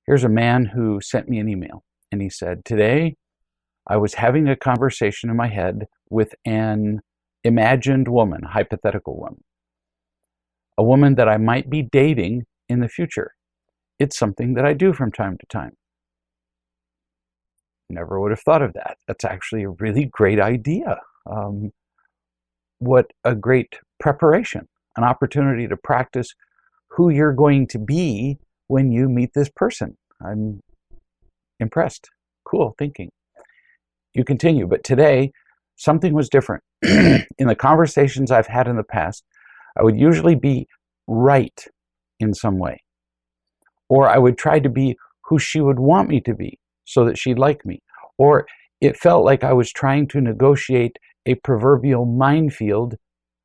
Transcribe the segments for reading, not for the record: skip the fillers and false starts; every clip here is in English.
Here's a man who sent me an email, and he said, today I was having a conversation in my head with an imagined woman, hypothetical woman, a woman that I might be dating in the future. It's something that I do from time to time. Never would have thought of that. That's actually a really great idea. What a great preparation, an opportunity to practice who you're going to be when you meet this person. I'm impressed. Cool thinking. You continue, but today something was different. In the conversations I've had in the past, I would usually be right in some way, or I would try to be who she would want me to be so that she'd like me, or it felt like I was trying to negotiate a proverbial minefield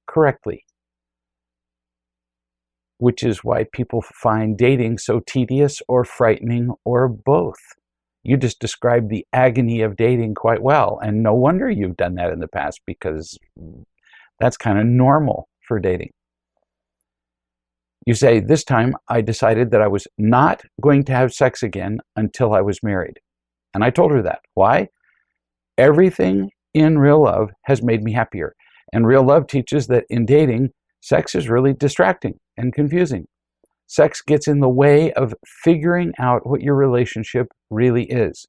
correctly, which is why people find dating so tedious or frightening or both. You just described the agony of dating quite well, and no wonder you've done that in the past, because that's kind of normal for dating. You say, this time I decided that I was not going to have sex again until I was married. And I told her that. Why? Everything in real love has made me happier. And real love teaches that in dating, sex is really distracting and confusing. Sex gets in the way of figuring out what your relationship really is.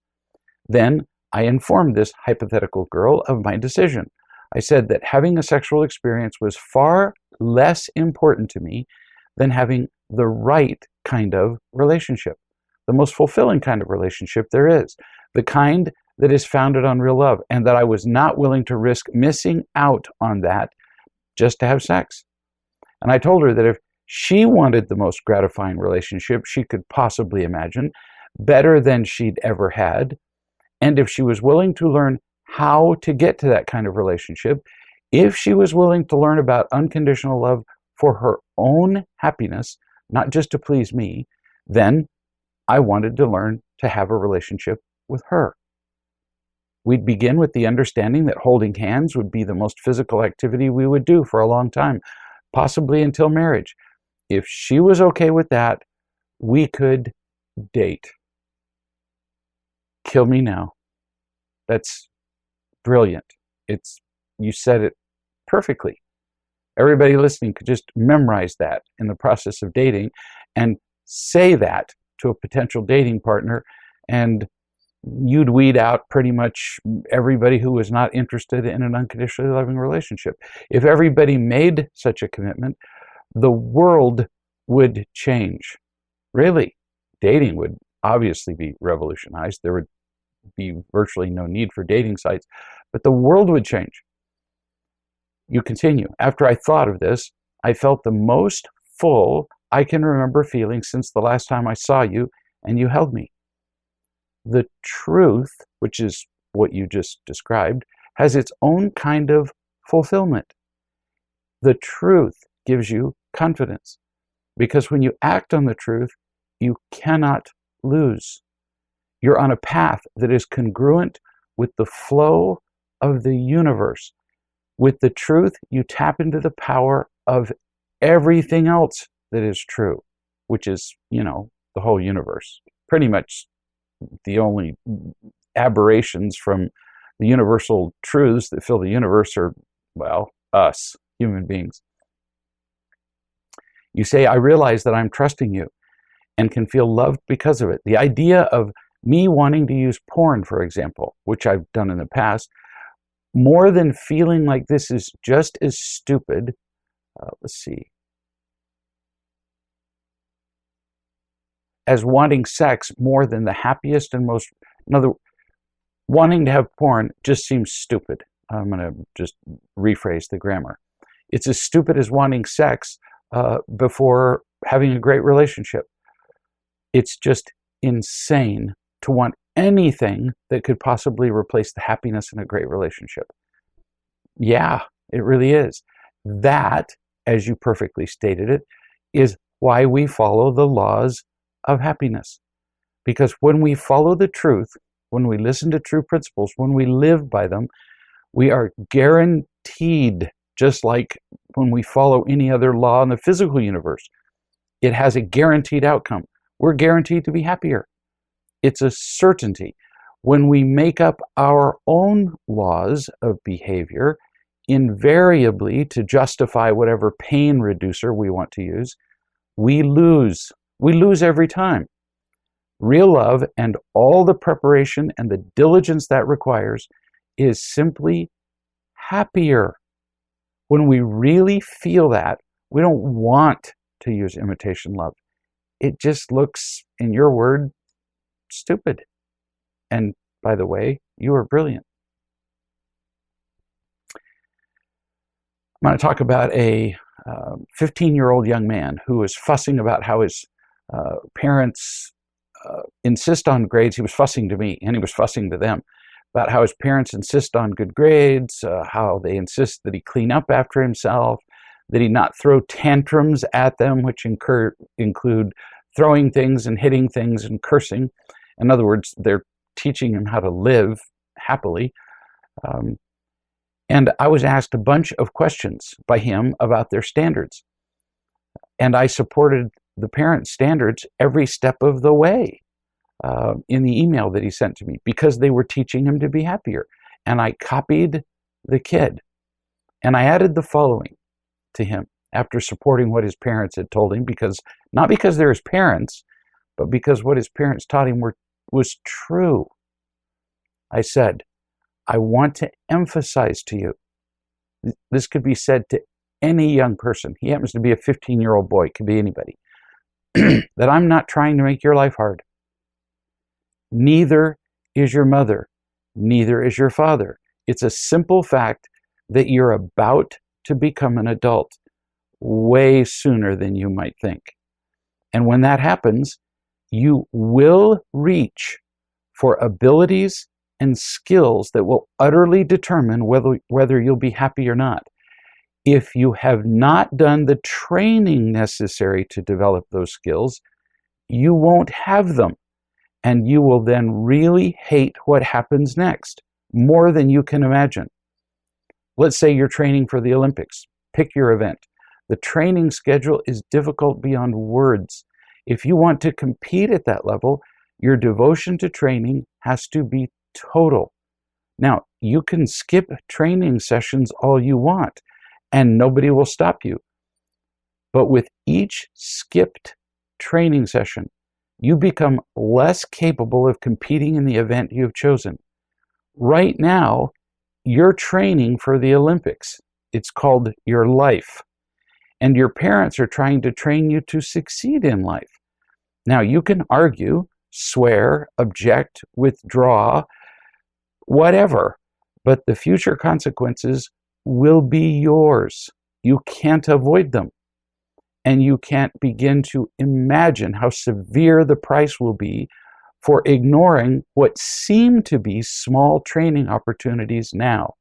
Then I informed this hypothetical girl of my decision. I said that having a sexual experience was far less important to me than having the right kind of relationship, the most fulfilling kind of relationship there is, the kind that is founded on real love, and that I was not willing to risk missing out on that just to have sex. And I told her that if she wanted the most gratifying relationship she could possibly imagine, better than she'd ever had, and if she was willing to learn how to get to that kind of relationship, if she was willing to learn about unconditional love for her own happiness, not just to please me, then I wanted to learn to have a relationship with her. We'd begin with the understanding that holding hands would be the most physical activity we would do for a long time, possibly until marriage. If she was okay with that, we could date. Kill me now. That's brilliant. You said it perfectly. Everybody listening could just memorize that in the process of dating and say that to a potential dating partner, and you'd weed out pretty much everybody who was not interested in an unconditionally loving relationship. If everybody made such a commitment, the world would change. Really, dating would obviously be revolutionized. There would be virtually no need for dating sites, but the world would change. You continue. After I thought of this, I felt the most full I can remember feeling since the last time I saw you and you held me. The truth, which is what you just described, has its own kind of fulfillment. The truth gives you confidence, because when you act on the truth, you cannot lose. You're on a path that is congruent with the flow of the universe. With the truth, you tap into the power of everything else that is true, which is, the whole universe. Pretty much the only aberrations from the universal truths that fill the universe are, us, human beings. You say, I realize that I'm trusting you and can feel loved because of it. The idea of me wanting to use porn, for example, which I've done in the past, more than feeling like this is just as stupid, as wanting sex more than the happiest and most, wanting to have porn just seems stupid. I'm going to just rephrase the grammar. It's as stupid as wanting sex before having a great relationship. It's just insane to want anything that could possibly replace the happiness in a great relationship. Yeah, it really is. That, as you perfectly stated it, is why we follow the laws of happiness. Because when we follow the truth, when we listen to true principles, when we live by them, we are guaranteed, just like when we follow any other law in the physical universe, it has a guaranteed outcome. We're guaranteed to be happier. It's a certainty. When we make up our own laws of behavior, invariably to justify whatever pain reducer we want to use, we lose. We lose every time. Real love and all the preparation and the diligence that requires is simply happier. When we really feel that, we don't want to use imitation love. It just looks, in your word, stupid. And by the way, you are brilliant. I'm going to talk about a 15-year-old young man who was fussing about how his parents insist on grades. He was fussing to me, and he was fussing to them about how his parents insist on good grades, how they insist that he clean up after himself, that he not throw tantrums at them, which include throwing things and hitting things and cursing. In other words, they're teaching him how to live happily. And I was asked a bunch of questions by him about their standards. And I supported the parents' standards every step of the way in the email that he sent to me, because they were teaching him to be happier. And I copied the kid. And I added the following to him after supporting what his parents had told him, because not because they're his parents, but because what his parents taught him was true. I said, I want to emphasize to you, this could be said to any young person. He happens to be a 15-year-old boy, it could be anybody, that I'm not trying to make your life hard. Neither is your mother, neither is your father. It's a simple fact that you're about to become an adult way sooner than you might think. And when that happens, you will reach for abilities and skills that will utterly determine whether you'll be happy or not. If you have not done the training necessary to develop those skills, you won't have them. And you will then really hate what happens next, more than you can imagine. Let's say you're training for the Olympics. Pick your event. The training schedule is difficult beyond words. If you want to compete at that level, your devotion to training has to be total. Now, you can skip training sessions all you want, and nobody will stop you. But with each skipped training session, you become less capable of competing in the event you've chosen. Right now, you're training for the Olympics. It's called your life. And your parents are trying to train you to succeed in life. Now, you can argue, swear, object, withdraw, whatever, but the future consequences will be yours. You can't avoid them. And you can't begin to imagine how severe the price will be for ignoring what seem to be small training opportunities now.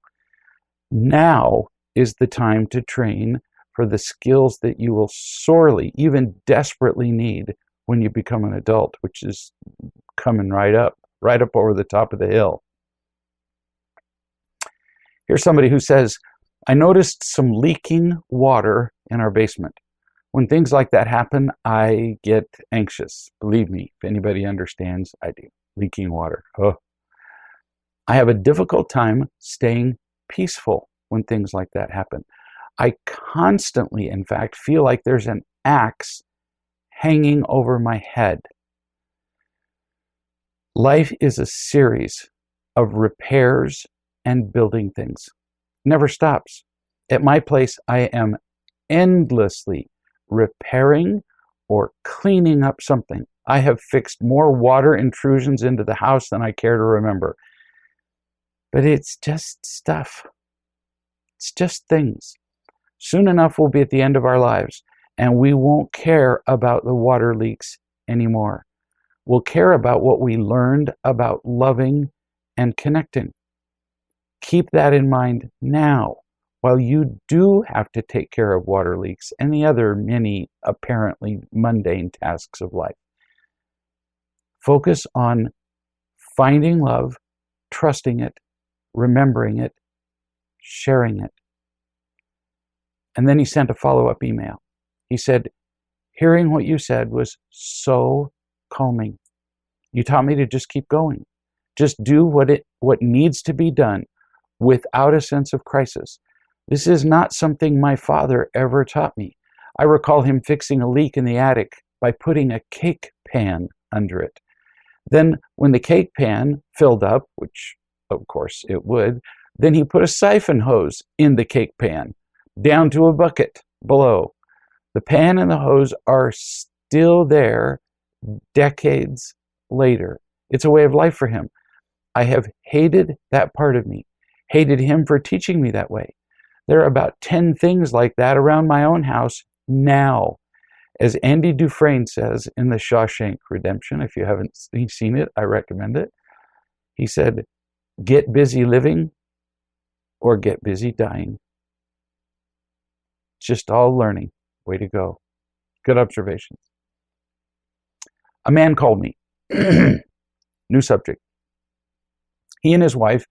Now is the time to train for the skills that you will sorely, even desperately need when you become an adult, which is coming right up over the top of the hill. Here's somebody who says, I noticed some leaking water in our basement. When things like that happen, I get anxious. Believe me, if anybody understands, I do. Leaking water. Oh. I have a difficult time staying peaceful when things like that happen. I constantly, in fact, feel like there's an axe hanging over my head. Life is a series of repairs and building things. Never stops. At my place, I am endlessly repairing or cleaning up something. I have fixed more water intrusions into the house than I care to remember. But it's just stuff. It's just things. Soon enough, we'll be at the end of our lives, and we won't care about the water leaks anymore. We'll care about what we learned about loving and connecting. Keep that in mind now, while you do have to take care of water leaks and the other many apparently mundane tasks of life. Focus on finding love, trusting it, remembering it, sharing it. And then he sent a follow-up email. He said, hearing what you said was so calming. You taught me to just keep going. Just do what needs to be done without a sense of crisis. This is not something my father ever taught me. I recall him fixing a leak in the attic by putting a cake pan under it. Then when the cake pan filled up, which of course it would, then he put a siphon hose in the cake pan, down to a bucket below. The pan and the hose are still there decades later. It's a way of life for him. I have hated that part of me, hated him for teaching me that way. There are about 10 things like that around my own house now. As Andy Dufresne says in The Shawshank Redemption, if you haven't seen it, I recommend it. He said, get busy living or get busy dying. Just all learning. Way to go. Good observations. A man called me. New subject. He and his wife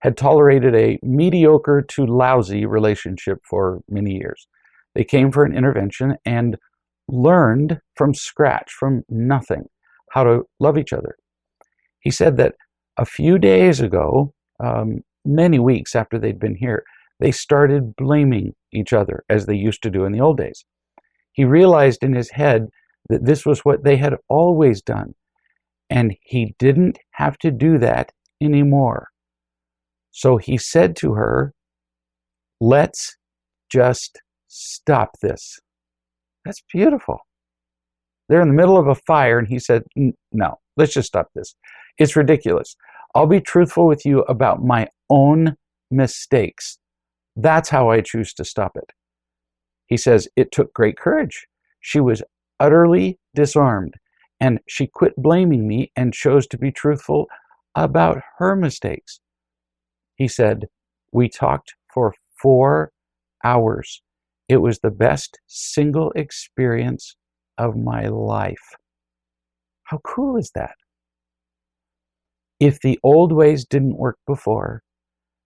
had tolerated a mediocre to lousy relationship for many years. They came for an intervention and learned from scratch, from nothing, how to love each other. He said that a few days ago, many weeks after they'd been here, they started blaming each other as they used to do in the old days. He realized in his head that this was what they had always done, and he didn't have to do that anymore. So he said to her, let's just stop this. That's beautiful. They're in the middle of a fire, and he said, no, let's just stop this. It's ridiculous. I'll be truthful with you about my own mistakes. That's how I choose to stop it. He says, it took great courage. She was utterly disarmed, and she quit blaming me and chose to be truthful about her mistakes. He said, we talked for 4 hours. It was the best single experience of my life. How cool is that? If the old ways didn't work before,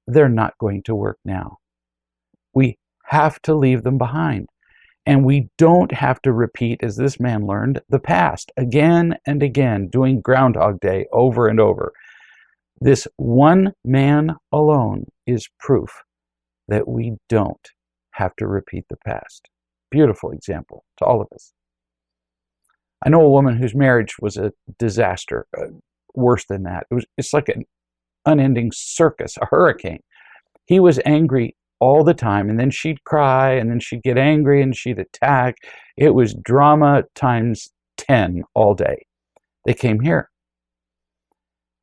they're not going to work now. We have to leave them behind. And we don't have to repeat, as this man learned, the past again and again, doing Groundhog Day over and over. This one man alone is proof that we don't have to repeat the past. Beautiful example to all of us. I know a woman whose marriage was a disaster, worse than that. It's like an unending circus, a hurricane. He was angry all the time, and then she'd cry, and then she'd get angry, and she'd attack. It was drama times 10 all day. They came here.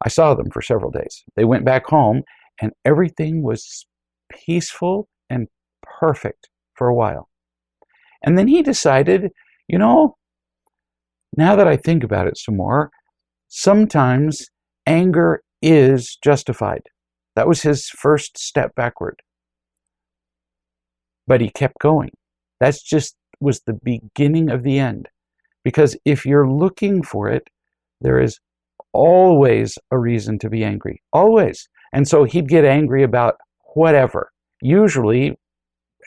I saw them for several days. They went back home, and everything was peaceful and perfect for a while. And then he decided, now that I think about it some more, sometimes anger is justified. That was his first step backward. But he kept going. That's just was the beginning of the end. Because if you're looking for it, there is always a reason to be angry. Always. And so he'd get angry about whatever. Usually,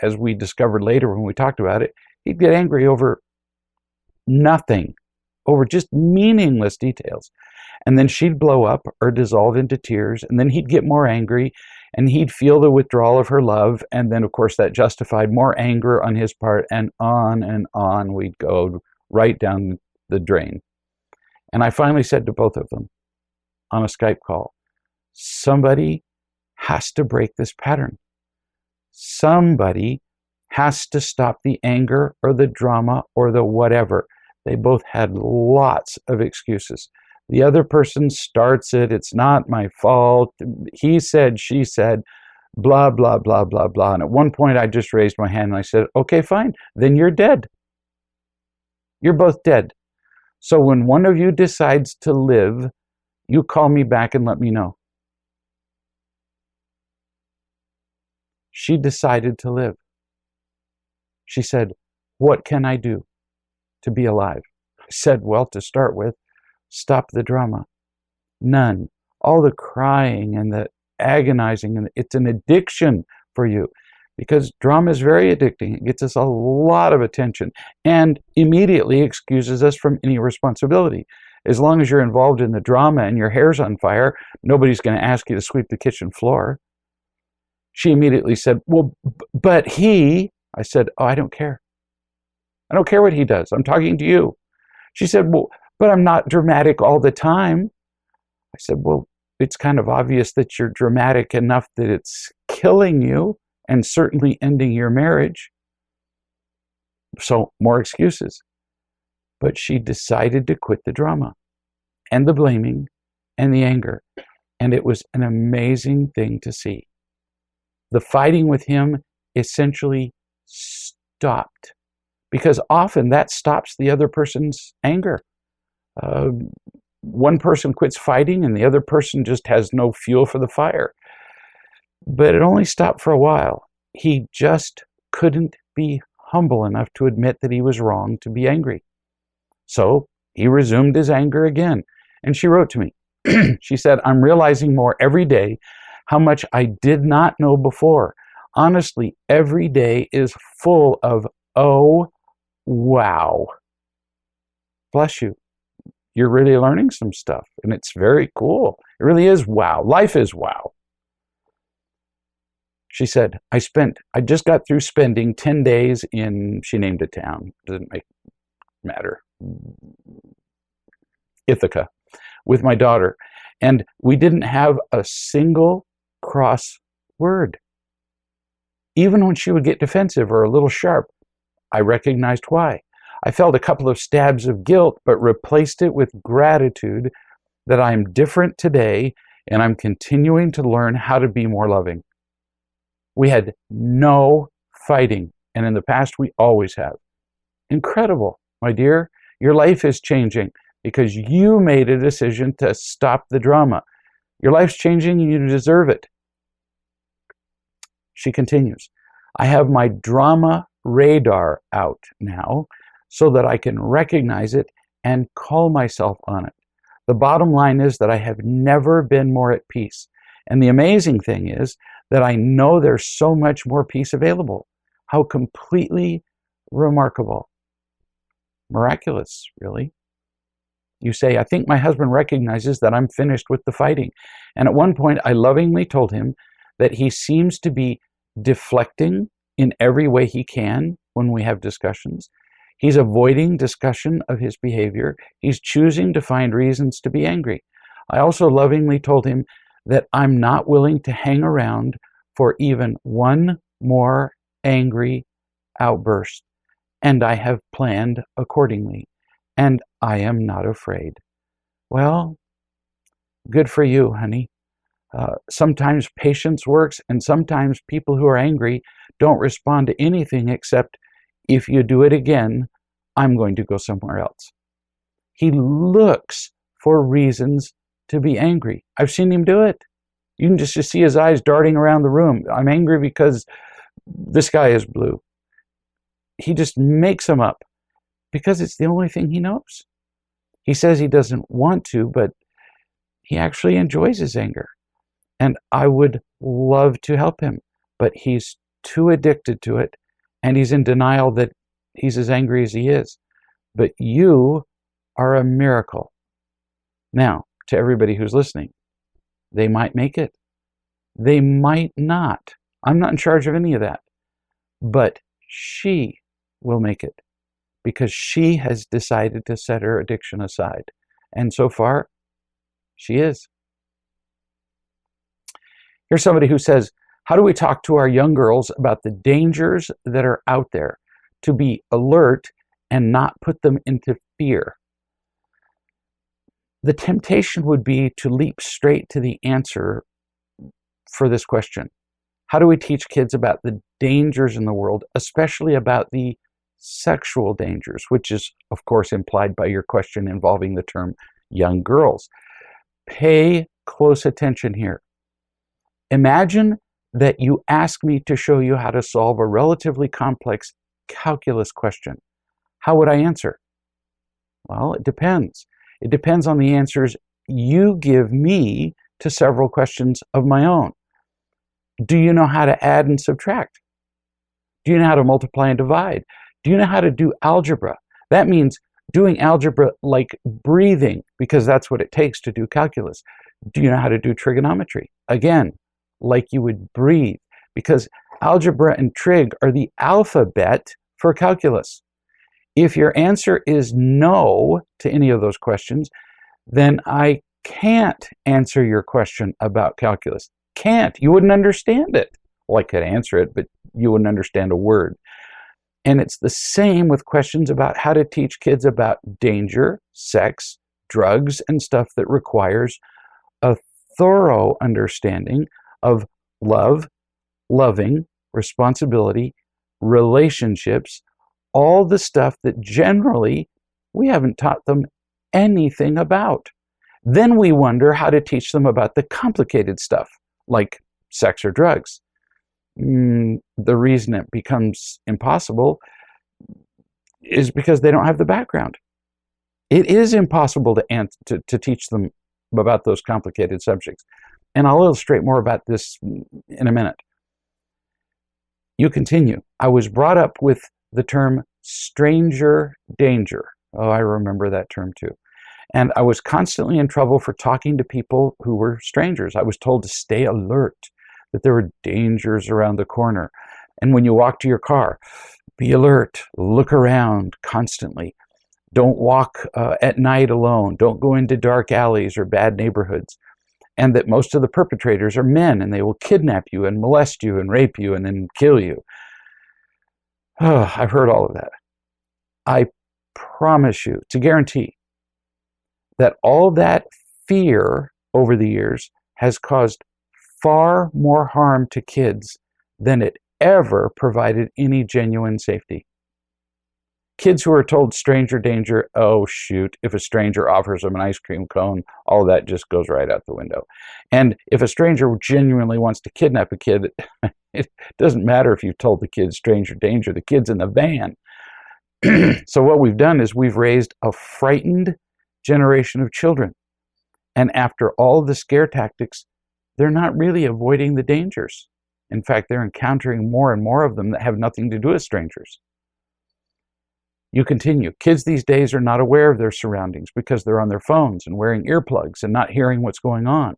as we discovered later when we talked about it, he'd get angry over nothing, over just meaningless details. And then she'd blow up or dissolve into tears, and then he'd get more angry, and he'd feel the withdrawal of her love, and then, of course, that justified more anger on his part, and on we'd go right down the drain. And I finally said to both of them on a Skype call, somebody has to break this pattern. Somebody has to stop the anger or the drama or the whatever. They both had lots of excuses. The other person starts it. It's not my fault. He said, she said, blah, blah, blah, blah, blah. And at one point I just raised my hand and I said, okay, fine. Then you're dead. You're both dead. So when one of you decides to live, you call me back and let me know. She decided to live. She said, what can I do to be alive? I said, well, to start with, stop the drama. None. All the crying and the agonizing, and it's an addiction for you because drama is very addicting. It gets us a lot of attention and immediately excuses us from any responsibility. As long as you're involved in the drama and your hair's on fire, nobody's going to ask you to sweep the kitchen floor. She immediately said, well, but he, I said, oh, I don't care. I don't care what he does. I'm talking to you. She said, well, but I'm not dramatic all the time. I said, well, it's kind of obvious that you're dramatic enough that it's killing you and certainly ending your marriage. So more excuses. But she decided to quit the drama and the blaming and the anger. And it was an amazing thing to see. The fighting with him essentially stopped, because often that stops the other person's anger. One person quits fighting and the other person just has no fuel for the fire. But it only stopped for a while. He just couldn't be humble enough to admit that he was wrong to be angry. So he resumed his anger again. And she wrote to me. She said, I'm realizing more every day how much I did not know before. Honestly, every day is full of, oh, wow. Bless you. You're really learning some stuff, and it's very cool. It really is wow. Life is wow. She said, I just got through spending 10 days in, she named a town, doesn't matter, Ithaca, with my daughter. And we didn't have a single cross word. Even when she would get defensive or a little sharp, I recognized why. I felt a couple of stabs of guilt, but replaced it with gratitude that I'm different today and I'm continuing to learn how to be more loving. We had no fighting, and in the past we always have. Incredible, my dear. Your life is changing because you made a decision to stop the drama. Your life's changing and you deserve it. She continues, I have my drama radar out now so that I can recognize it and call myself on it. The bottom line is that I have never been more at peace. And the amazing thing is that I know there's so much more peace available. How completely remarkable. Miraculous, really. You say, I think my husband recognizes that I'm finished with the fighting. And at one point, I lovingly told him that he seems to be deflecting in every way he can when we have discussions. He's avoiding discussion of his behavior. He's choosing to find reasons to be angry. I also lovingly told him that I'm not willing to hang around for even one more angry outburst, and I have planned accordingly, and I am not afraid. Well, good for you, honey. Sometimes patience works, and sometimes people who are angry don't respond to anything except, if you do it again, I'm going to go somewhere else. He looks for reasons to be angry. I've seen him do it. You can just see his eyes darting around the room. I'm angry because the sky is blue. He just makes them up because it's the only thing he knows. He says he doesn't want to, but he actually enjoys his anger. And I would love to help him, but he's too addicted to it, and he's in denial that he's as angry as he is. But you are a miracle. Now, to everybody who's listening, they might make it. They might not. I'm not in charge of any of that. But she will make it because she has decided to set her addiction aside. And so far, she is. Here's somebody who says, how do we talk to our young girls about the dangers that are out there, to be alert and not put them into fear? The temptation would be to leap straight to the answer for this question. How do we teach kids about the dangers in the world, especially about the sexual dangers, which is, of course, implied by your question involving the term young girls? Pay close attention here. Imagine that you ask me to show you how to solve a relatively complex calculus question. How would I answer? Well, it depends. It depends on the answers you give me to several questions of my own. Do you know how to add and subtract? Do you know how to multiply and divide? Do you know how to do algebra? That means, doing algebra like breathing, because that's what it takes to do calculus. Do you know how to do trigonometry? Again, like you would breathe, because algebra and trig are the alphabet for calculus. If your answer is no to any of those questions, then I can't answer your question about calculus. Can't. You wouldn't understand it. Well, I could answer it, but you wouldn't understand a word. And it's the same with questions about how to teach kids about danger, sex, drugs, and stuff that requires a thorough understanding of love, loving, responsibility, relationships, all the stuff that generally we haven't taught them anything about. Then we wonder how to teach them about the complicated stuff, like sex or drugs. The reason it becomes impossible is because they don't have the background. It is impossible to teach them about those complicated subjects. And I'll illustrate more about this in a minute. You continue. I was brought up with the term stranger danger. Oh, I remember that term too. And I was constantly in trouble for talking to people who were strangers. I was told to stay alert, that there were dangers around the corner. And when you walk to your car, be alert, look around constantly. Don't walk at night alone. Don't go into dark alleys or bad neighborhoods. And that most of the perpetrators are men, and they will kidnap you and molest you and rape you and then kill you. Oh, I've heard all of that. I promise you, it's a guarantee, that all that fear over the years has caused far more harm to kids than it ever provided any genuine safety. Kids who are told stranger danger, oh shoot, if a stranger offers them an ice cream cone, all of that just goes right out the window. And if a stranger genuinely wants to kidnap a kid, it doesn't matter if you've told the kid stranger danger, the kid's in the van. So what we've done is we've raised a frightened generation of children. And after all the scare tactics, they're not really avoiding the dangers. In fact, they're encountering more and more of them that have nothing to do with strangers. You continue. Kids these days are not aware of their surroundings because they're on their phones and wearing earplugs and not hearing what's going on.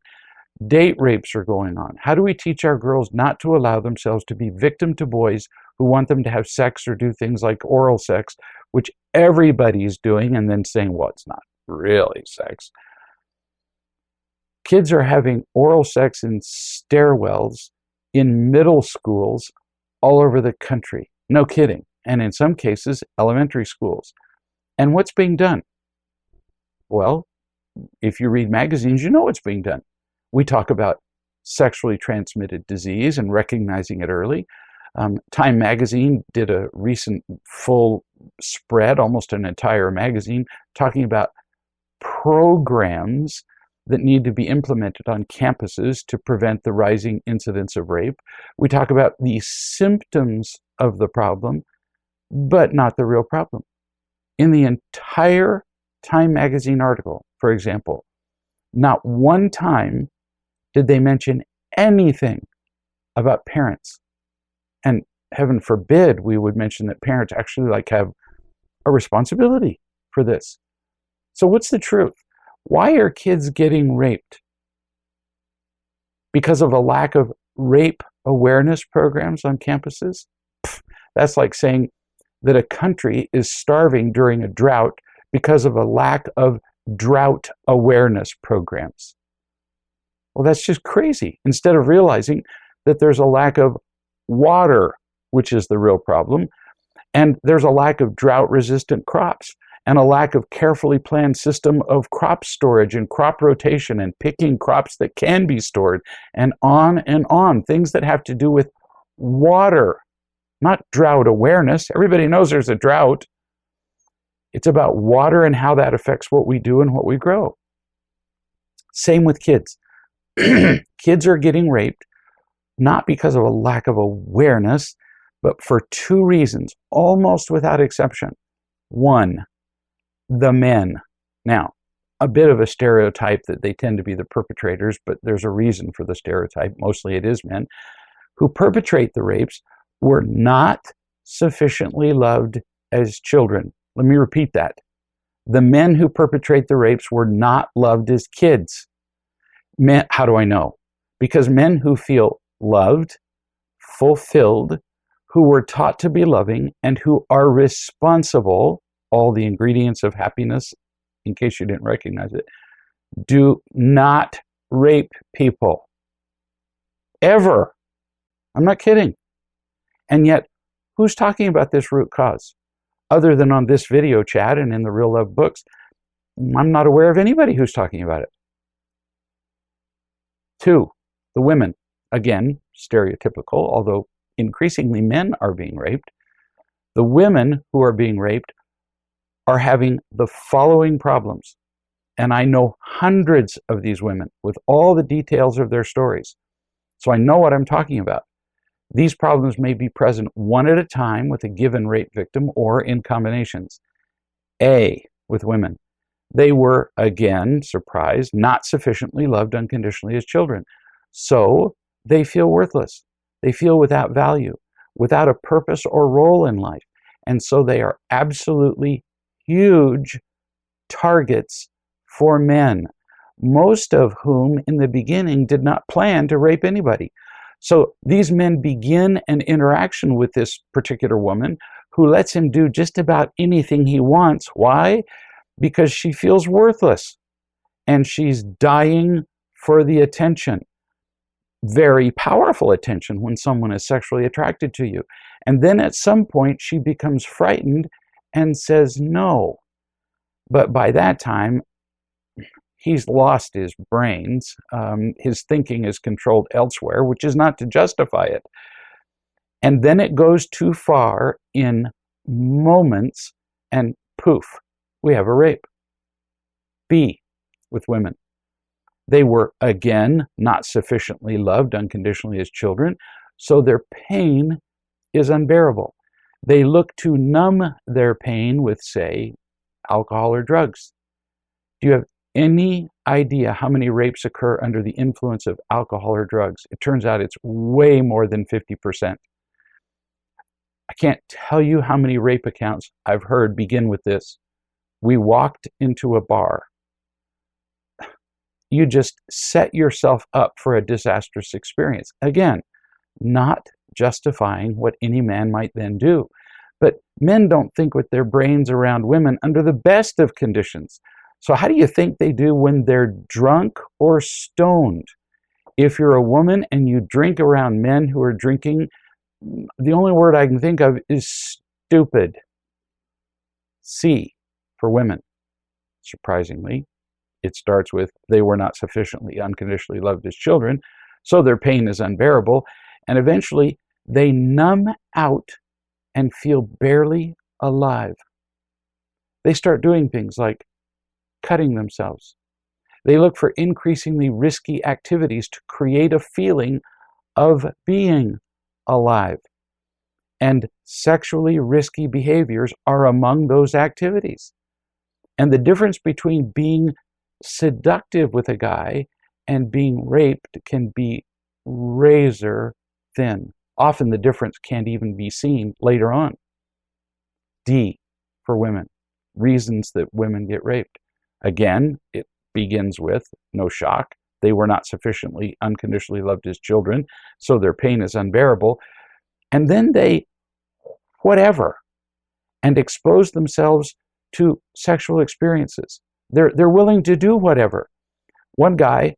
Date rapes are going on. How do we teach our girls not to allow themselves to be victim to boys who want them to have sex or do things like oral sex, which everybody's doing, and then saying, well, it's not really sex. Kids are having oral sex in stairwells in middle schools all over the country. No kidding. And in some cases, elementary schools. And what's being done? Well, if you read magazines, you know what's being done. We talk about sexually transmitted disease and recognizing it early. Time magazine did a recent full spread, almost an entire magazine, talking about programs that need to be implemented on campuses to prevent the rising incidence of rape. We talk about the symptoms of the problem, but not the real problem. In the entire Time magazine article, for example, not one time did they mention anything about parents. And heaven forbid we would mention that parents actually have a responsibility for this. So what's the truth? Why are kids getting raped? Because of a lack of rape awareness programs on campuses? That's like saying that a country is starving during a drought because of a lack of drought awareness programs. Well, that's just crazy. Instead of realizing that there's a lack of water, which is the real problem, and there's a lack of drought-resistant crops, and a lack of carefully planned system of crop storage and crop rotation and picking crops that can be stored, and on, things that have to do with water, not drought awareness. Everybody knows there's a drought. It's about water and how that affects what we do and what we grow. Same with kids. Kids are getting raped, not because of a lack of awareness, but for two reasons, almost without exception. One, the men. Now, a bit of a stereotype that they tend to be the perpetrators, but there's a reason for the stereotype. Mostly it is men who perpetrate the rapes were not sufficiently loved as children. Let me repeat that. The men who perpetrate the rapes were not loved as kids. Men, how do I know? Because men who feel loved, fulfilled, who were taught to be loving, and who are responsible, all the ingredients of happiness, in case you didn't recognize it, do not rape people. Ever. I'm not kidding. And yet, who's talking about this root cause? Other than on this video chat and in the Real Love books, I'm not aware of anybody who's talking about it. 2, the women. Again, stereotypical, although increasingly men are being raped. The women who are being raped are having the following problems. And I know hundreds of these women with all the details of their stories. So I know what I'm talking about. These problems may be present one at a time with a given rape victim or in combinations. A, with women. They were, again, surprise, not sufficiently loved unconditionally as children. So they feel worthless. They feel without value, without a purpose or role in life. And so they are absolutely huge targets for men, most of whom in the beginning did not plan to rape anybody. So these men begin an interaction with this particular woman who lets him do just about anything he wants. Why? Because she feels worthless and she's dying for the attention. Very powerful attention when someone is sexually attracted to you. And then at some point she becomes frightened and says no. But by that time, he's lost his brains. His thinking is controlled elsewhere, which is not to justify it. And then it goes too far in moments and poof, we have a rape. B, with women. They were, again, not sufficiently loved unconditionally as children, so their pain is unbearable. They look to numb their pain with, say, alcohol or drugs. Do you have any idea how many rapes occur under the influence of alcohol or drugs? It turns out it's way more than 50%. I can't tell you how many rape accounts I've heard begin with this. We walked into a bar. You just set yourself up for a disastrous experience. Again, not justifying what any man might then do. But men don't think with their brains around women under the best of conditions. So how do you think they do when they're drunk or stoned? If you're a woman and you drink around men who are drinking, the only word I can think of is stupid. C, for women. Surprisingly, it starts with they were not sufficiently unconditionally loved as children, so their pain is unbearable, and eventually they numb out and feel barely alive. They start doing things like cutting themselves. They look for increasingly risky activities to create a feeling of being alive. And sexually risky behaviors are among those activities. And the difference between being seductive with a guy and being raped can be razor thin. Often the difference can't even be seen later on. D, for women. Reasons that women get raped. Again, it begins with, no shock, they were not sufficiently unconditionally loved as children, so their pain is unbearable. And then they, whatever, and expose themselves to sexual experiences. They're willing to do whatever. One guy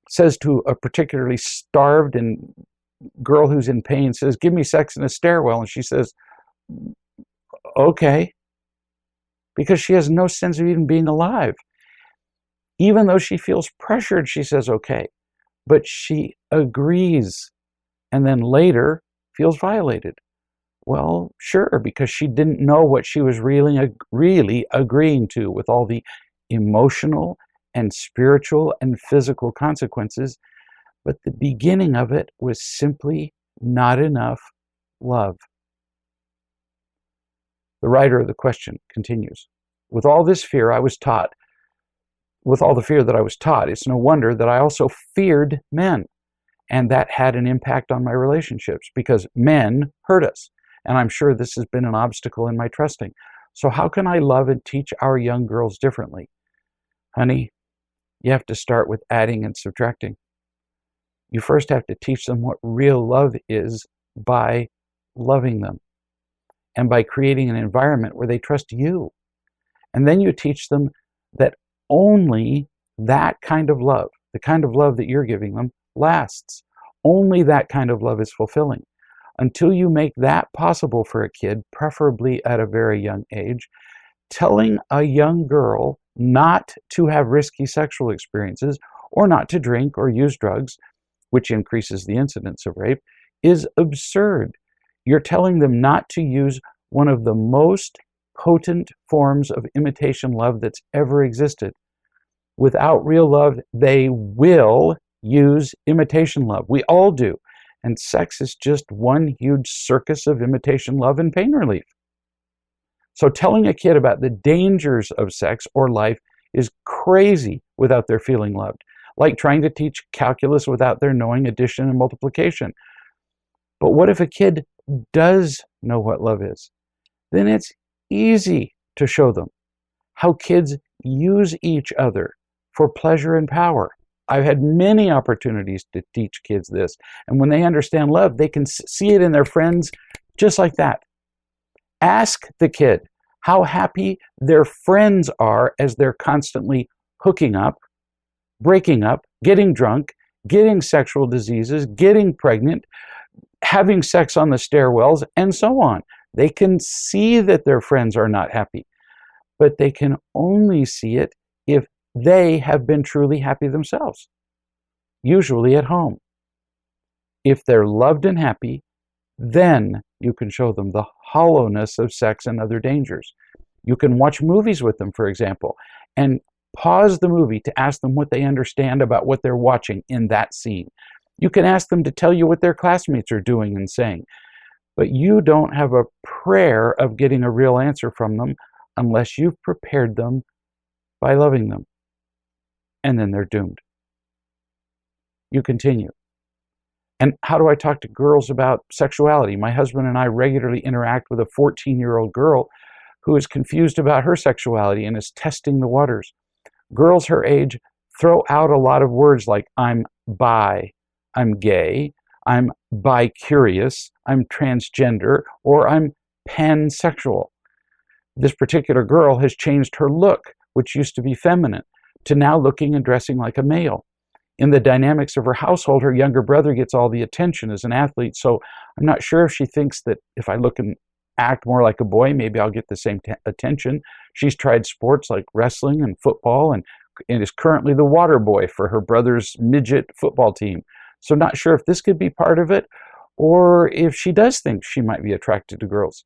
says to a particularly starved and girl who's in pain, says, "Give me sex in a stairwell." And she says, "Okay." Because she has no sense of even being alive. Even though she feels pressured, she says, "Okay." But she agrees and then later feels violated. Well, sure, because she didn't know what she was really agreeing to with all the emotional and spiritual and physical consequences. But the beginning of it was simply not enough love. The writer of the question continues, with all this fear I was taught, with all the fear that I was taught, it's no wonder that I also feared men. And that had an impact on my relationships because men hurt us. And I'm sure this has been an obstacle in my trusting. So how can I love and teach our young girls differently? Honey, you have to start with adding and subtracting. You first have to teach them what real love is by loving them and by creating an environment where they trust you. And then you teach them that only that kind of love, the kind of love that you're giving them, lasts. Only that kind of love is fulfilling. Until you make that possible for a kid, preferably at a very young age, telling a young girl not to have risky sexual experiences or not to drink or use drugs, which increases the incidence of rape, is absurd. You're telling them not to use one of the most potent forms of imitation love that's ever existed. Without real love, they will use imitation love. We all do. And sex is just one huge circus of imitation love and pain relief. So telling a kid about the dangers of sex or life is crazy without their feeling loved. Like trying to teach calculus without their knowing addition and multiplication. But what if a kid does know what love is? Then it's easy to show them how kids use each other for pleasure and power. I've had many opportunities to teach kids this. And when they understand love, they can see it in their friends just like that. Ask the kid how happy their friends are as they're constantly hooking up, breaking up, getting drunk, getting sexual diseases, getting pregnant, having sex on the stairwells, and so on. They can see that their friends are not happy, but they can only see it if they have been truly happy themselves, usually at home. If they're loved and happy, then you can show them the hollowness of sex and other dangers. You can watch movies with them, for example, and pause the movie to ask them what they understand about what they're watching in that scene. You can ask them to tell you what their classmates are doing and saying, but you don't have a prayer of getting a real answer from them unless you've prepared them by loving them. And then they're doomed. You continue. And how do I talk to girls about sexuality? My husband and I regularly interact with a 14-year-old girl who is confused about her sexuality and is testing the waters. Girls her age throw out a lot of words like, I'm bi, I'm gay, I'm bi-curious, I'm transgender, or I'm pansexual. This particular girl has changed her look, which used to be feminine, to now looking and dressing like a male. In the dynamics of her household, her younger brother gets all the attention as an athlete, so I'm not sure if she thinks that if I look and act more like a boy, maybe I'll get the same attention. She's tried sports like wrestling and football and is currently the water boy for her brother's midget football team. So not sure if this could be part of it or if she does think she might be attracted to girls.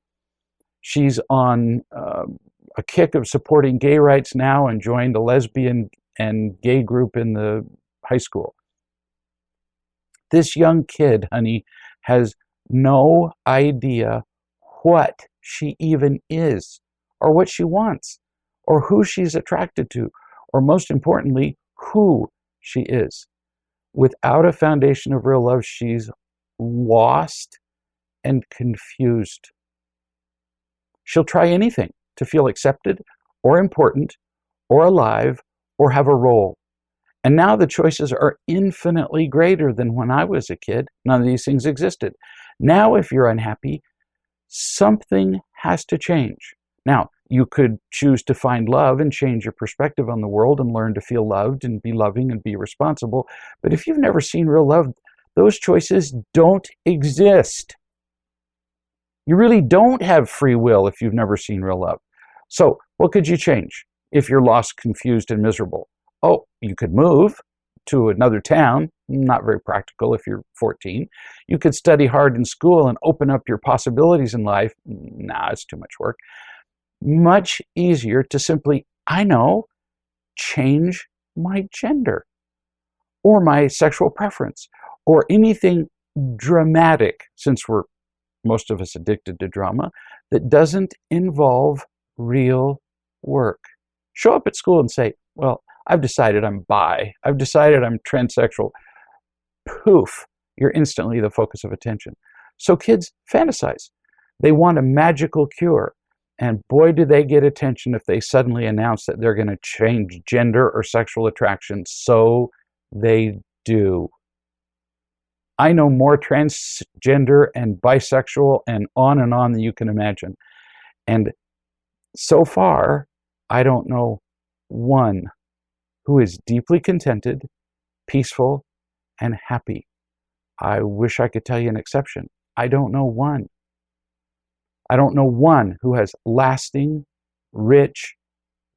She's on a kick of supporting gay rights now and joined a lesbian and gay group in the high school. This young kid, honey, has no idea what she even is, or what she wants, or who she's attracted to, or most importantly, who she is. Without a foundation of real love, she's lost and confused. She'll try anything to feel accepted, or important, or alive, or have a role. And now the choices are infinitely greater than when I was a kid. None of these things existed. Now, if you're unhappy, something has to change. Now, you could choose to find love and change your perspective on the world and learn to feel loved and be loving and be responsible. But if you've never seen real love, those choices don't exist. You really don't have free will if you've never seen real love. So what could you change if you're lost, confused, and miserable? Oh, you could move to another town. Not very practical if you're 14. You could study hard in school and open up your possibilities in life. Nah, it's too much work. Much easier to simply, change my gender or my sexual preference or anything dramatic, since we're most of us addicted to drama, that doesn't involve real work. Show up at school and say, well, I've decided I'm bi. I've decided I'm transsexual. Poof, you're instantly the focus of attention. So kids fantasize. They want a magical cure. And boy, do they get attention if they suddenly announce that they're going to change gender or sexual attraction. So they do. I know more transgender and bisexual and on than you can imagine. And so far, I don't know one who is deeply contented, peaceful, and happy. I wish I could tell you an exception. I don't know one. I don't know one who has lasting, rich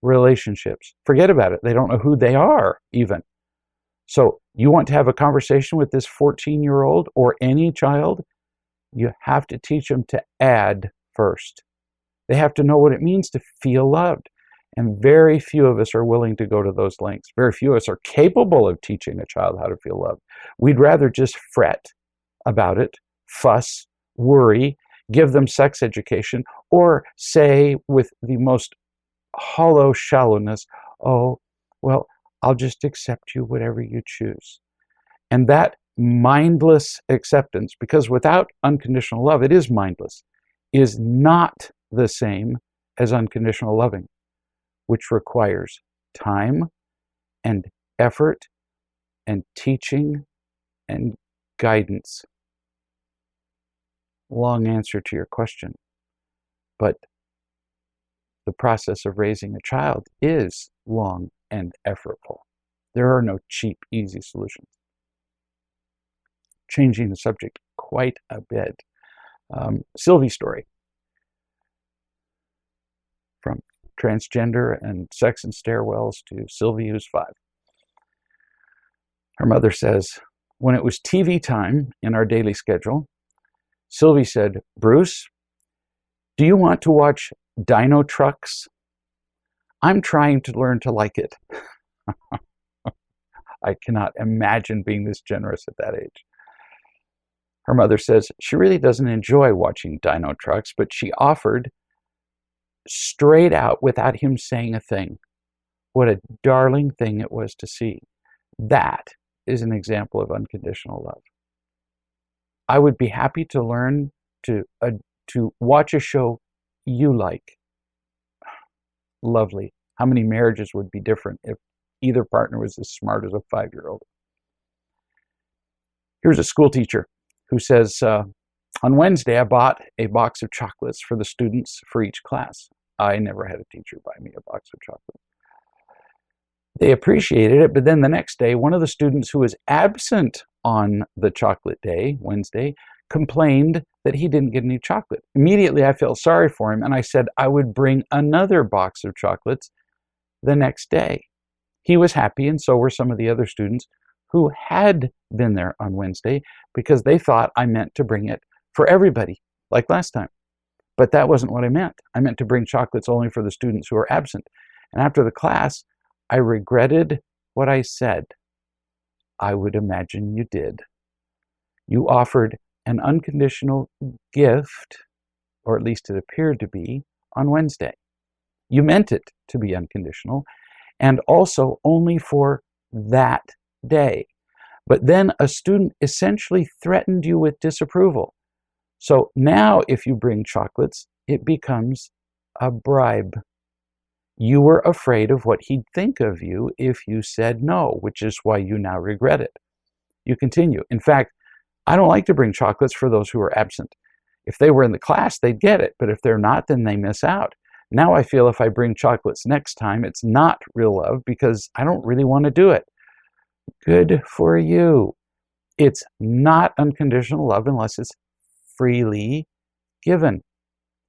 relationships. Forget about it. They don't know who they are, even. So you want to have a conversation with this 14-year-old or any child, you have to teach them to add first. They have to know what it means to feel loved. And very few of us are willing to go to those lengths. Very few of us are capable of teaching a child how to feel loved. We'd rather just fret about it, fuss, worry, give them sex education, or say with the most hollow shallowness, oh, well, I'll just accept you whatever you choose. And that mindless acceptance, because without unconditional love, it is mindless, is not the same as unconditional loving, which requires time and effort and teaching and guidance. Long answer to your question, but the process of raising a child is long and effortful. There are no cheap, easy solutions. Changing the subject quite a bit. Sylvie's story. From transgender and sex and stairwells to Sylvie, who's 5. Her mother says, when it was TV time in our daily schedule, Sylvie said, Bruce, do you want to watch Dino Trucks? I'm trying to learn to like it. I cannot imagine being this generous at that age. Her mother says she really doesn't enjoy watching Dino Trucks, but she offered straight out without him saying a thing. What a darling thing it was to see. That is an example of unconditional love. I would be happy to learn to watch a show you like. Lovely. How many marriages would be different if either partner was as smart as a 5-year-old? Here's a school teacher who says, on Wednesday, I bought a box of chocolates for the students for each class. I never had a teacher buy me a box of chocolates. They appreciated it, but then the next day, one of the students who was absent on the chocolate day, Wednesday, complained that he didn't get any chocolate. Immediately, I felt sorry for him, and I said I would bring another box of chocolates the next day. He was happy, and so were some of the other students who had been there on Wednesday because they thought I meant to bring it for everybody, like last time. But that wasn't what I meant. I meant to bring chocolates only for the students who were absent. And after the class, I regretted what I said. I would imagine you did. You offered an unconditional gift, or at least it appeared to be, on Wednesday. You meant it to be unconditional, and also only for that day. But then a student essentially threatened you with disapproval. So now if you bring chocolates, it becomes a bribe. You were afraid of what he'd think of you if you said no, which is why you now regret it. You continue. In fact, I don't like to bring chocolates for those who are absent. If they were in the class, they'd get it, but if they're not, then they miss out. Now I feel if I bring chocolates next time, it's not real love because I don't really want to do it. Good for you. It's not unconditional love unless it's freely given.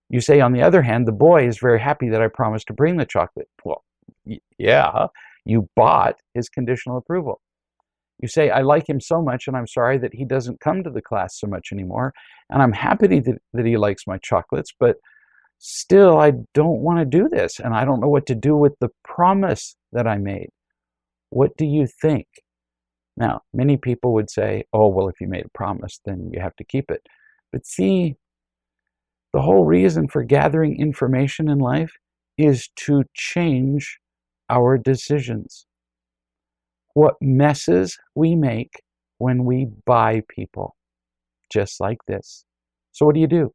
You say, on the other hand, the boy is very happy that I promised to bring the chocolate. Well, yeah, you bought his conditional approval. You say, I like him so much and I'm sorry that he doesn't come to the class so much anymore. And I'm happy that he likes my chocolates, but still I don't want to do this. And I don't know what to do with the promise that I made. What do you think? Now, many people would say, oh, well, if you made a promise, then you have to keep it. But see, the whole reason for gathering information in life is to change our decisions. What messes we make when we buy people, just like this. So what do?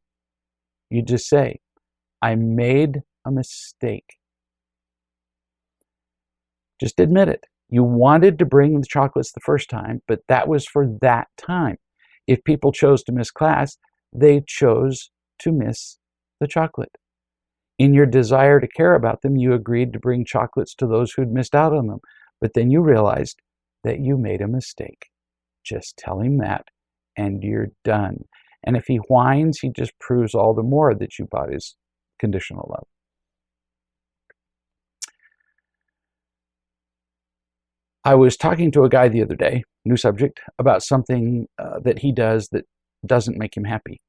You just say, I made a mistake. Just admit it. You wanted to bring the chocolates the first time, but that was for that time. If people chose to miss class, they chose to miss the chocolate. In your desire to care about them, you agreed to bring chocolates to those who'd missed out on them. But then you realized that you made a mistake. Just tell him that, and you're done. And if he whines, he just proves all the more that you bought his conditional love. I was talking to a guy the other day, new subject, about something that he does that doesn't make him happy.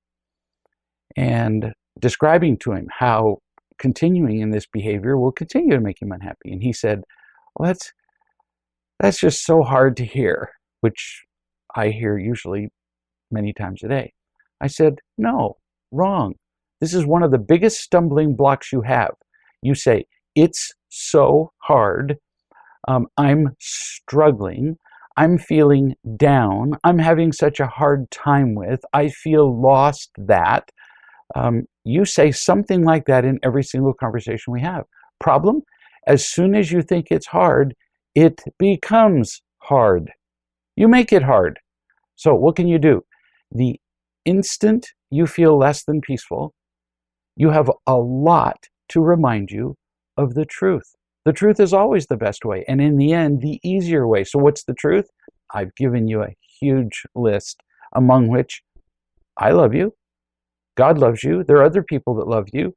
And describing to him how continuing in this behavior will continue to make him unhappy. And he said, well, that's just so hard to hear, which I hear usually many times a day. I said, no, wrong. This is one of the biggest stumbling blocks you have. You say, it's so hard. I'm struggling. I'm feeling down. I'm having such a hard time with. I feel lost that. You say something like that in every single conversation we have. Problem? As soon as you think it's hard, it becomes hard. You make it hard. So what can you do? The instant you feel less than peaceful, you have a lot to remind you of the truth. The truth is always the best way, and in the end, the easier way. So what's the truth? I've given you a huge list, among which I love you, God loves you, there are other people that love you.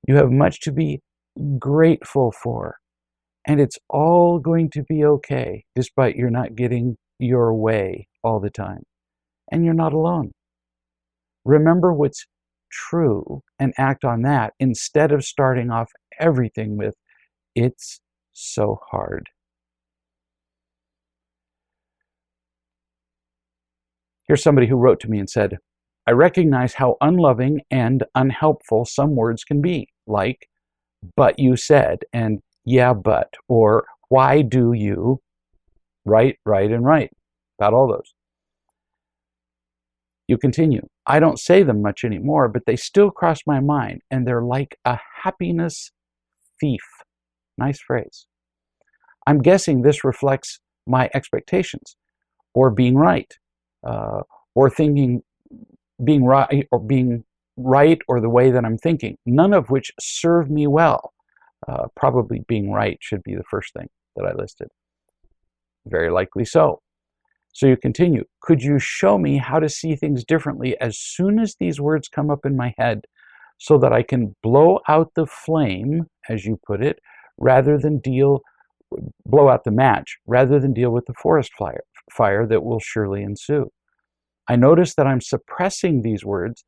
You have much to be grateful for, and it's all going to be okay, despite you're not getting your way all the time. And you're not alone. Remember what's true and act on that instead of starting off everything with, it's so hard. Here's somebody who wrote to me and said, I recognize how unloving and unhelpful some words can be, like, but you said, and yeah, but, or why do you, right, and right, about all those. You continue, I don't say them much anymore, but they still cross my mind, and they're like a happiness thief. Nice phrase. I'm guessing this reflects my expectations, or being right, or thinking being right, or the way that I'm thinking, none of which serve me well. Probably being right should be the first thing that I listed. Very likely so. So you continue, could you show me how to see things differently as soon as these words come up in my head so that I can blow out the flame, as you put it, blow out the match, rather than deal with the forest fire that will surely ensue. I notice that I'm suppressing these words,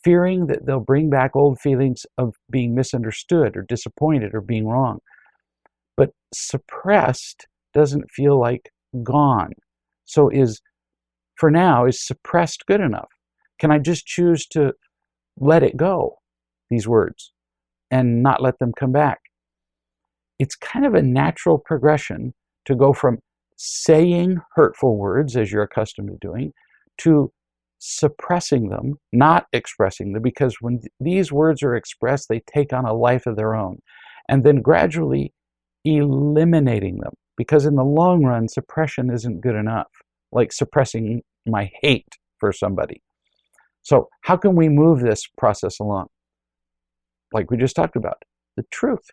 fearing that they'll bring back old feelings of being misunderstood or disappointed or being wrong. But suppressed doesn't feel like gone. So for now, is suppressed good enough? Can I just choose to let it go, these words, and not let them come back? It's kind of a natural progression to go from saying hurtful words, as you're accustomed to doing, to suppressing them, not expressing them, because when these words are expressed, they take on a life of their own, and then gradually eliminating them, because in the long run, suppression isn't good enough, like suppressing my hate for somebody. So how can we move this process along? Like we just talked about, the truth.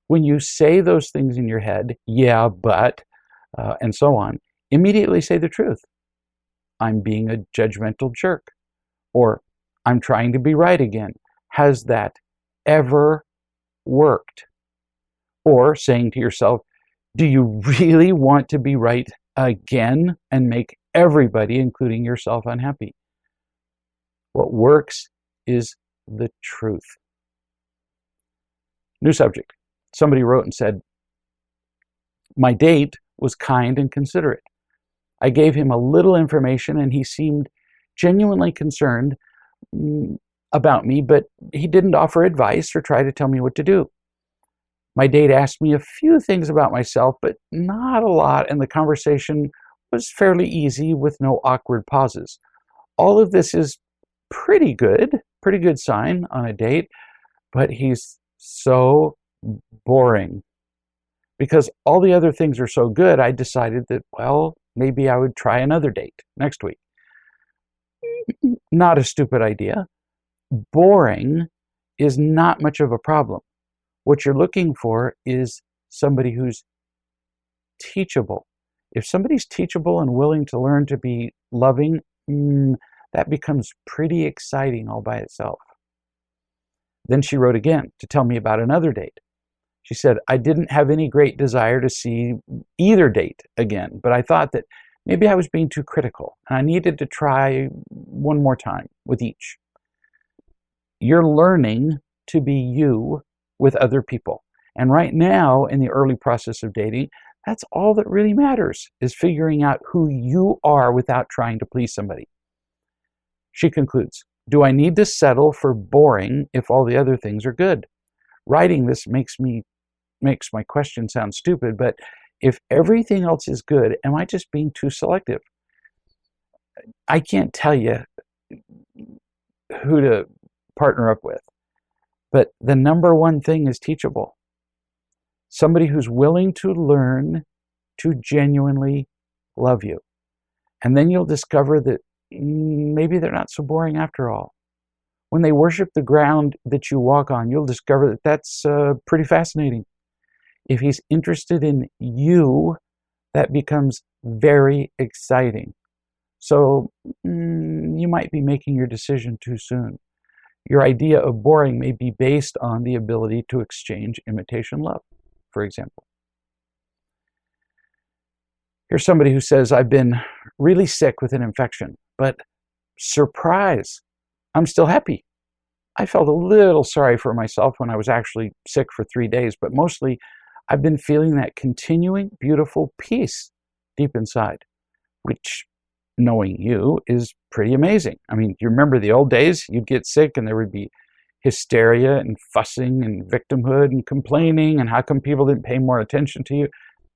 When you say those things in your head, yeah, but, and so on, immediately say the truth. I'm being a judgmental jerk, or I'm trying to be right again. Has that ever worked? Or saying to yourself, do you really want to be right again and make everybody, including yourself, unhappy? What works is the truth. New subject. Somebody wrote and said, my date was kind and considerate. I gave him a little information and he seemed genuinely concerned about me, but he didn't offer advice or try to tell me what to do. My date asked me a few things about myself, but not a lot, and the conversation was fairly easy with no awkward pauses. All of this is pretty good sign on a date, but he's so boring. Because all the other things are so good, I decided that, well, maybe I would try another date next week. Not a stupid idea. Boring is not much of a problem. What you're looking for is somebody who's teachable. If somebody's teachable and willing to learn to be loving, that becomes pretty exciting all by itself. Then she wrote again to tell me about another date. She said, I didn't have any great desire to see either date again, but I thought that maybe I was being too critical and I needed to try one more time with each. You're learning to be you with other people. And right now, in the early process of dating, that's all that really matters, is figuring out who you are without trying to please somebody. She concludes, do I need to settle for boring if all the other things are good? Writing this makes my question sound stupid, but if everything else is good, am I just being too selective? I can't tell you who to partner up with, but the number one thing is teachable. Somebody who's willing to learn to genuinely love you. And then you'll discover that maybe they're not so boring after all. When they worship the ground that you walk on, you'll discover that that's pretty fascinating. If he's interested in you, that becomes very exciting. So you might be making your decision too soon. Your idea of boring may be based on the ability to exchange imitation love, for example. Here's somebody who says, I've been really sick with an infection, but surprise, I'm still happy. I felt a little sorry for myself when I was actually sick for 3 days, but mostly I've been feeling that continuing beautiful peace deep inside, which, knowing you, is pretty amazing. I mean, you remember the old days? You'd get sick and there would be hysteria and fussing and victimhood and complaining and how come people didn't pay more attention to you?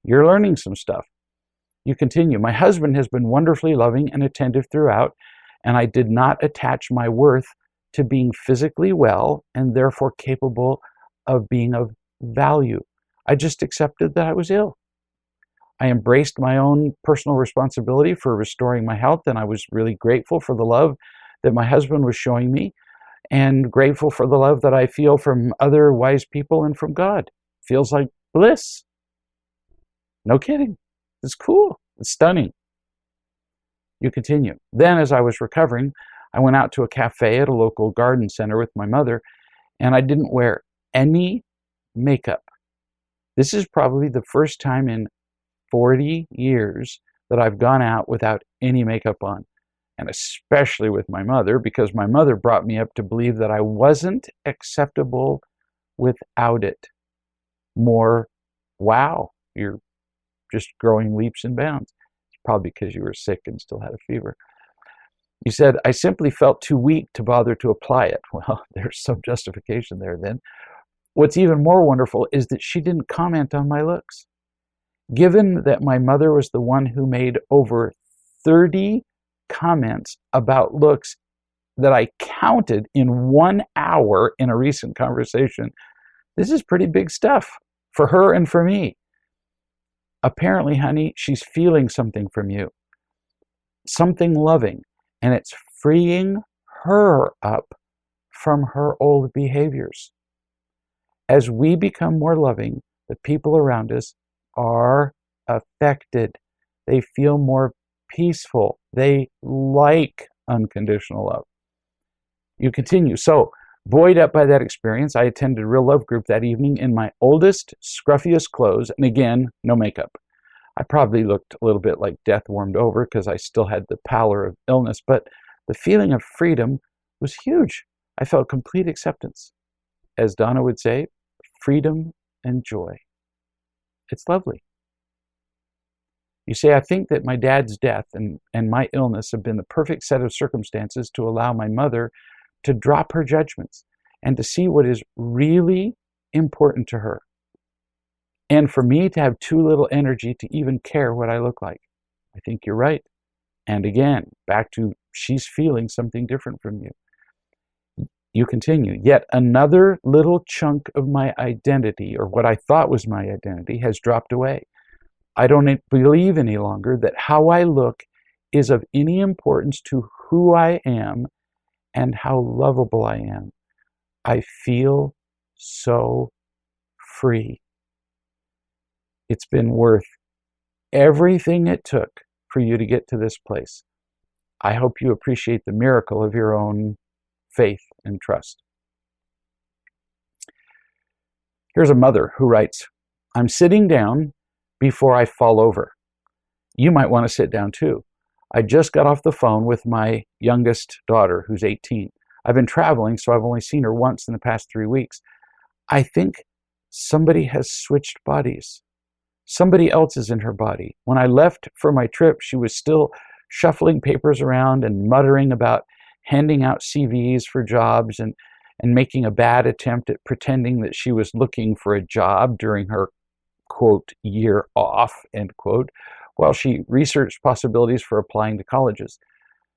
You're learning some stuff. You continue. My husband has been wonderfully loving and attentive throughout, and I did not attach my worth to being physically well and therefore capable of being of value. I just accepted that I was ill. I embraced my own personal responsibility for restoring my health, and I was really grateful for the love that my husband was showing me, and grateful for the love that I feel from other wise people and from God. Feels like bliss. No kidding. It's cool. It's stunning. You continue. Then, as I was recovering, I went out to a cafe at a local garden center with my mother, and I didn't wear any makeup. This is probably the first time in 40 years that I've gone out without any makeup on, and especially with my mother, because my mother brought me up to believe that I wasn't acceptable without it. More, wow, you're just growing leaps and bounds. It's probably because you were sick and still had a fever. You said, I simply felt too weak to bother to apply it. Well, there's some justification there then. What's even more wonderful is that she didn't comment on my looks. Given that my mother was the one who made over 30 comments about looks that I counted in 1 hour in a recent conversation, this is pretty big stuff for her and for me. Apparently, honey, she's feeling something from you, something loving, and it's freeing her up from her old behaviors. As we become more loving, the people around us are affected. They feel more peaceful. They like unconditional love. You continue. So, buoyed up by that experience, I attended Real Love Group that evening in my oldest, scruffiest clothes, and again, no makeup. I probably looked a little bit like death warmed over because I still had the pallor of illness, but the feeling of freedom was huge. I felt complete acceptance. As Donna would say, freedom and joy. It's lovely. You say, I think that my dad's death and my illness have been the perfect set of circumstances to allow my mother to drop her judgments and to see what is really important to her. And for me to have too little energy to even care what I look like. I think you're right. And again, back to she's feeling something different from you. You continue, yet another little chunk of my identity, or what I thought was my identity, has dropped away. I don't believe any longer that how I look is of any importance to who I am and how lovable I am. I feel so free. It's been worth everything it took for you to get to this place. I hope you appreciate the miracle of your own faith and trust. Here's a mother who writes, I'm sitting down before I fall over. You might want to sit down too. I just got off the phone with my youngest daughter, who's 18. I've been traveling, so I've only seen her once in the past 3 weeks. I think somebody has switched bodies. Somebody else is in her body. When I left for my trip, she was still shuffling papers around and muttering about handing out CVs for jobs and making a bad attempt at pretending that she was looking for a job during her, quote, year off, end quote, while she researched possibilities for applying to colleges.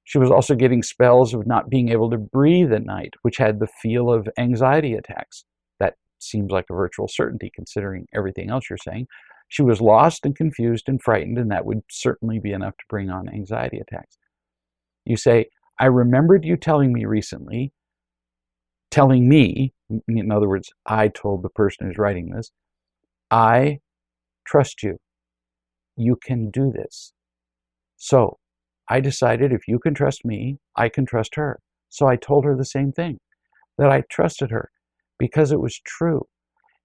She was also getting spells of not being able to breathe at night, which had the feel of anxiety attacks. That seems like a virtual certainty considering everything else you're saying. She was lost and confused and frightened, and that would certainly be enough to bring on anxiety attacks. You say, I remembered you telling me recently, in other words, I told the person who's writing this, I trust you. You can do this. So I decided if you can trust me, I can trust her. So I told her the same thing, that I trusted her because it was true.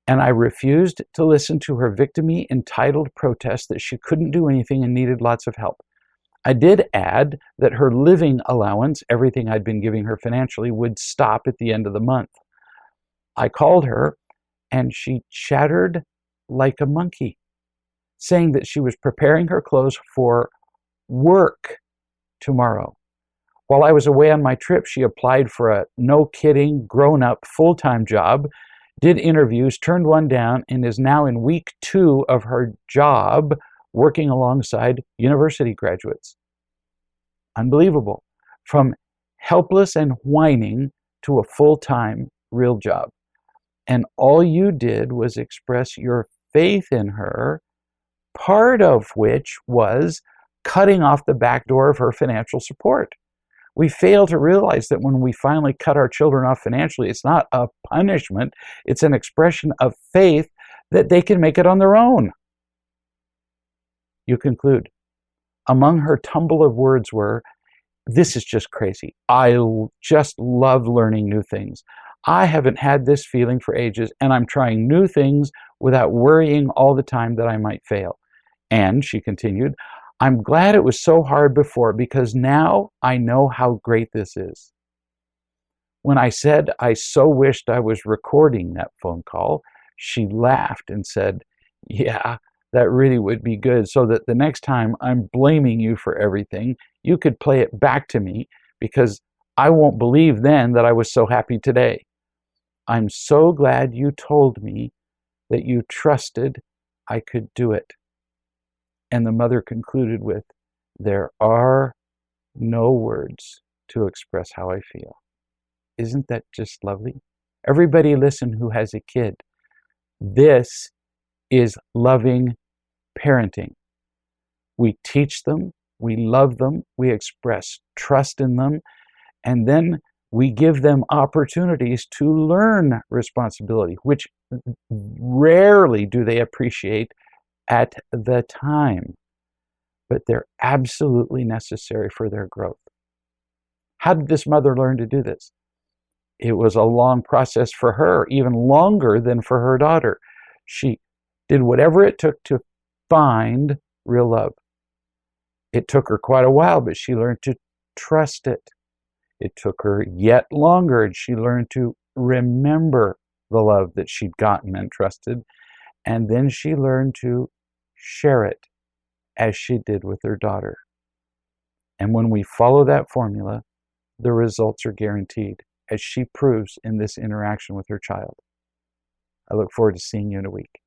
And I refused to listen to her victim-y, entitled protest that she couldn't do anything and needed lots of help. I did add that her living allowance, everything I'd been giving her financially, would stop at the end of the month. I called her and she chattered like a monkey, saying that she was preparing her clothes for work tomorrow. While I was away on my trip, she applied for a no-kidding, grown-up, full-time job, did interviews, turned one down, and is now in week 2 of her job working alongside university graduates. Unbelievable. From helpless and whining to a full-time real job. And all you did was express your faith in her, part of which was cutting off the back door of her financial support. We fail to realize that when we finally cut our children off financially, it's not a punishment, it's an expression of faith that they can make it on their own. You conclude, among her tumble of words were, this is just crazy. I just love learning new things. I haven't had this feeling for ages, and I'm trying new things without worrying all the time that I might fail. And, she continued, I'm glad it was so hard before because now I know how great this is. When I said I so wished I was recording that phone call, she laughed and said, yeah, that really would be good so that the next time I'm blaming you for everything, you could play it back to me because I won't believe then that I was so happy today. I'm so glad you told me that you trusted I could do it. And the mother concluded with, there are no words to express how I feel. Isn't that just lovely? Everybody listen who has a kid. This is loving parenting. We teach them, we love them, we express trust in them, and then we give them opportunities to learn responsibility, which rarely do they appreciate at the time, but they're absolutely necessary for their growth. How did this mother learn to do this? It was a long process for her, even longer than for her daughter. She did whatever it took to find real love. It took her quite a while, but she learned to trust it. It took her yet longer, and she learned to remember the love that she'd gotten and trusted, and then she learned to share it as she did with her daughter. And when we follow that formula, the results are guaranteed, as she proves in this interaction with her child. I look forward to seeing you in a week.